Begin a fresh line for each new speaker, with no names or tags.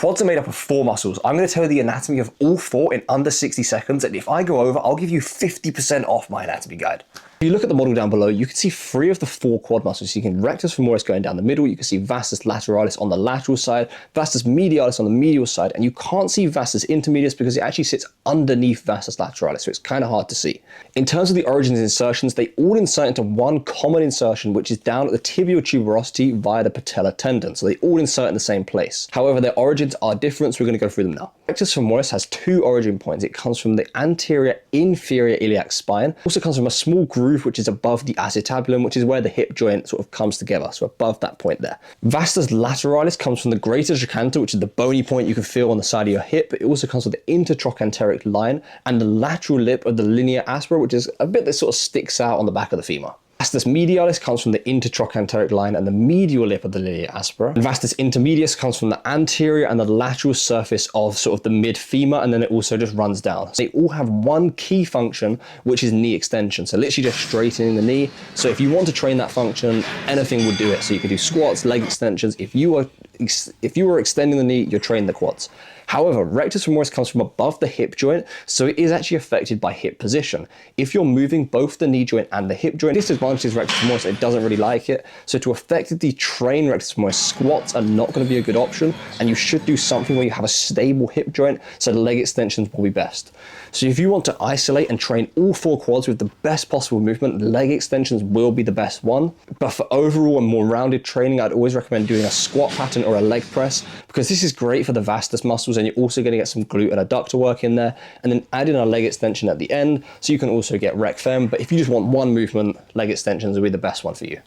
Quads are made up of 4 muscles. I'm going to tell you the anatomy of all 4 in under 60 seconds, and if I go over, I'll give you 50% off my anatomy guide. If you look at the model down below, you can see 3 of the 4 quad muscles. You can rectus femoris going down the middle, you can see vastus lateralis on the lateral side, vastus medialis on the medial side, and you can't see vastus intermedius because it actually sits underneath vastus lateralis, so it's kind of hard to see. In terms of the origins and insertions, they all insert into one common insertion, which is down at the tibial tuberosity via the patellar tendon, so they all insert in the same place. However, their origins are different, so we're going to go through them now. Rectus femoris has 2 origin points. It comes from the anterior inferior iliac spine. It also comes from a small groove which is above the acetabulum, which is where the hip joint sort of comes together, so above that point there. Vastus lateralis comes from the greater trochanter, which is the bony point you can feel on the side of your hip. It also comes with the intertrochanteric line and the lateral lip of the linea aspera, which is a bit that sort of sticks out on the back of the femur. Vastus medialis comes from the intertrochanteric line and the medial lip of the linea aspera. And vastus intermedius comes from the anterior and the lateral surface of sort of the mid femur, and then it also just runs down. So they all have one key function, which is knee extension. So literally just straightening the knee. So if you want to train that function, anything would do it. So you can do squats, leg extensions. If you were extending the knee, you're training the quads. However, rectus femoris comes from above the hip joint, so it is actually affected by hip position. If you're moving both the knee joint and the hip joint, disadvantage is rectus femoris, it doesn't really like it. So to effectively train rectus femoris, squats are not going to be a good option, and you should do something where you have a stable hip joint, so the leg extensions will be best. So if you want to isolate and train all 4 quads with the best possible movement, leg extensions will be the best one. But for overall and more rounded training, I'd always recommend doing a squat pattern or a leg press, because this is great for the vastus muscles, and you're also going to get some glute and adductor work in there, and then add in a leg extension at the end, so you can also get rec fem. But if you just want one movement, leg extensions will be the best one for you.